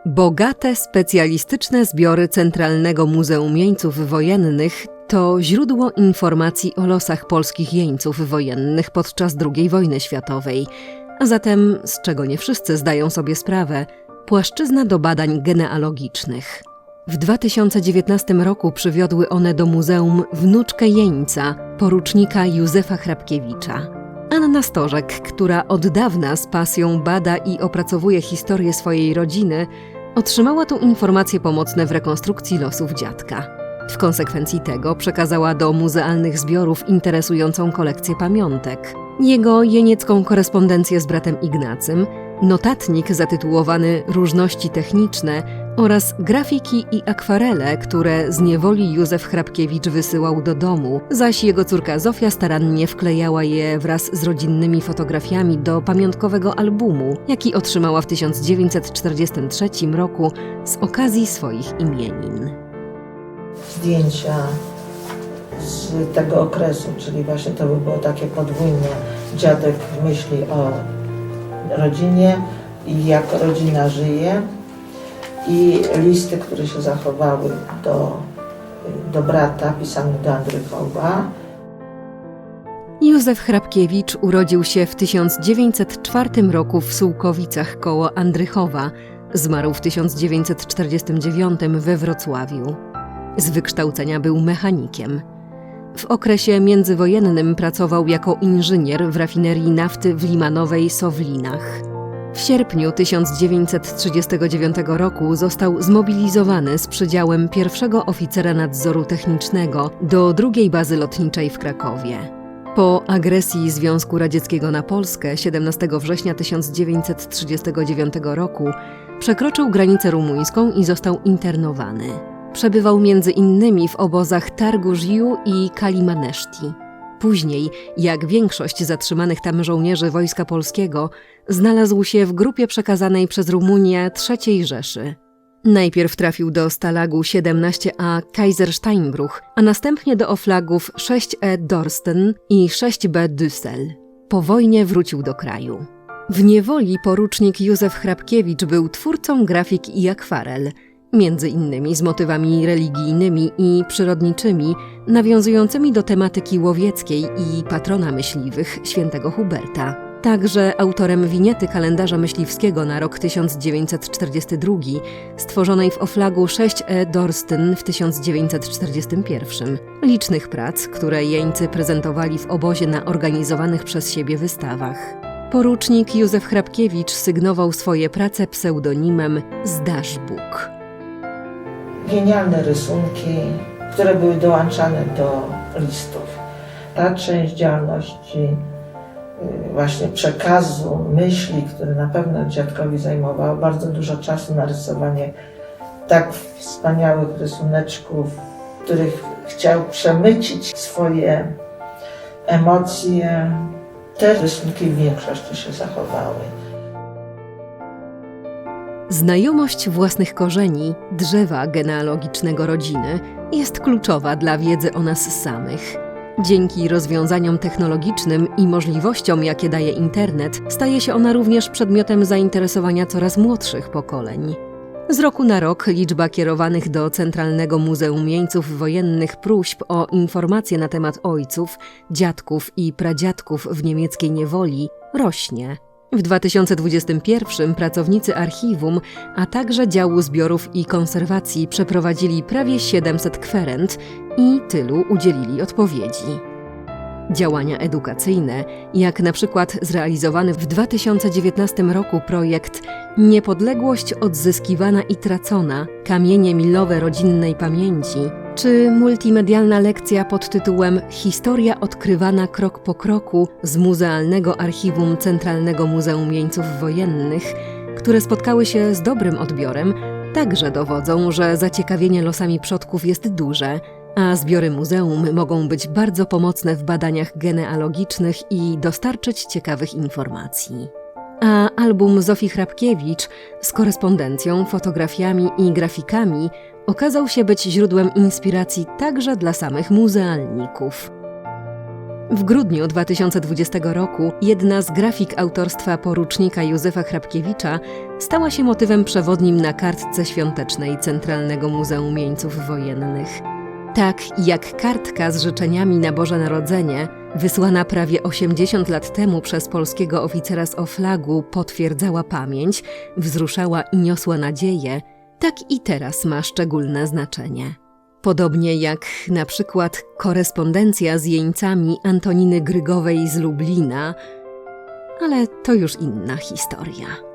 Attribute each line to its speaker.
Speaker 1: Bogate, specjalistyczne zbiory Centralnego Muzeum Jeńców Wojennych to źródło informacji o losach polskich jeńców wojennych podczas II wojny światowej, a zatem, z czego nie wszyscy zdają sobie sprawę, płaszczyzna do badań genealogicznych. W 2019 roku przywiodły one do muzeum wnuczkę jeńca, porucznika Józefa Hrabkiewicza. Anna Stożek, która od dawna z pasją bada i opracowuje historię swojej rodziny, otrzymała tu informacje pomocne w rekonstrukcji losów dziadka. W konsekwencji tego przekazała do muzealnych zbiorów interesującą kolekcję pamiątek, jego jeniecką korespondencję z bratem Ignacym, notatnik zatytułowany Różności techniczne oraz grafiki i akwarele, które z niewoli Józef Hrabkiewicz wysyłał do domu, zaś jego córka Zofia starannie wklejała je wraz z rodzinnymi fotografiami do pamiątkowego albumu, jaki otrzymała w 1943 roku z okazji swoich imienin.
Speaker 2: Zdjęcia z tego okresu, czyli właśnie to by było takie podwójne. Dziadek myśli o rodzinie i jak rodzina żyje, i listy, które się zachowały do brata, pisane do Andrychowa.
Speaker 1: Józef Hrabkiewicz urodził się w 1904 roku w Sułkowicach koło Andrychowa. Zmarł w 1949 we Wrocławiu. Z wykształcenia był mechanikiem. W okresie międzywojennym pracował jako inżynier w rafinerii nafty w Limanowej Sowlinach. W sierpniu 1939 roku został zmobilizowany z przydziałem pierwszego oficera nadzoru technicznego do II bazy lotniczej w Krakowie. Po agresji Związku Radzieckiego na Polskę 17 września 1939 roku przekroczył granicę rumuńską i został internowany. Przebywał między innymi w obozach Targu-Jiu i Kalimaneszti. Później, jak większość zatrzymanych tam żołnierzy Wojska Polskiego, znalazł się w grupie przekazanej przez Rumunię III Rzeszy. Najpierw trafił do Stalagu 17A Kaisersteinbruch, a następnie do oflagów 6E Dorsten i 6B Düssel. Po wojnie wrócił do kraju. W niewoli porucznik Józef Hrabkiewicz był twórcą grafik i akwarel, między innymi z motywami religijnymi i przyrodniczymi, nawiązującymi do tematyki łowieckiej i patrona myśliwych, świętego Huberta. Także autorem winiety kalendarza myśliwskiego na rok 1942, stworzonej w oflagu 6E Dorsten w 1941. Licznych prac, które jeńcy prezentowali w obozie na organizowanych przez siebie wystawach. Porucznik Józef Hrabkiewicz sygnował swoje prace pseudonimem Zdasz Bóg.
Speaker 2: Genialne rysunki, które były dołączane do listów. Ta część działalności, właśnie przekazu, myśli, które na pewno dziadkowi zajmowało bardzo dużo czasu na rysowanie tak wspaniałych rysuneczków, w których chciał przemycić swoje emocje. Te rysunki w większości się zachowały.
Speaker 1: Znajomość własnych korzeni, drzewa genealogicznego rodziny jest kluczowa dla wiedzy o nas samych. Dzięki rozwiązaniom technologicznym i możliwościom, jakie daje internet, staje się ona również przedmiotem zainteresowania coraz młodszych pokoleń. Z roku na rok liczba kierowanych do Centralnego Muzeum Jeńców Wojennych próśb o informacje na temat ojców, dziadków i pradziadków w niemieckiej niewoli rośnie. W 2021 pracownicy archiwum, a także działu zbiorów i konserwacji przeprowadzili prawie 700 kwerend i tylu udzielili odpowiedzi. Działania edukacyjne, jak na przykład zrealizowany w 2019 roku projekt Niepodległość odzyskiwana i tracona – kamienie milowe rodzinnej pamięci, czy multimedialna lekcja pod tytułem Historia odkrywana krok po kroku z Muzealnego Archiwum Centralnego Muzeum Jeńców Wojennych, które spotkały się z dobrym odbiorem, także dowodzą, że zaciekawienie losami przodków jest duże, a zbiory muzeum mogą być bardzo pomocne w badaniach genealogicznych i dostarczyć ciekawych informacji. A album Zofii Hrabkiewicz z korespondencją, fotografiami i grafikami okazał się być źródłem inspiracji także dla samych muzealników. W grudniu 2020 roku jedna z grafik autorstwa porucznika Józefa Hrabkiewicza stała się motywem przewodnim na kartce świątecznej Centralnego Muzeum Jeńców Wojennych. Tak jak kartka z życzeniami na Boże Narodzenie, wysłana prawie 80 lat temu przez polskiego oficera z Oflagu, potwierdzała pamięć, wzruszała i niosła nadzieję, tak i teraz ma szczególne znaczenie. Podobnie jak na przykład korespondencja z jeńcami Antoniny Grygowej z Lublina, ale to już inna historia.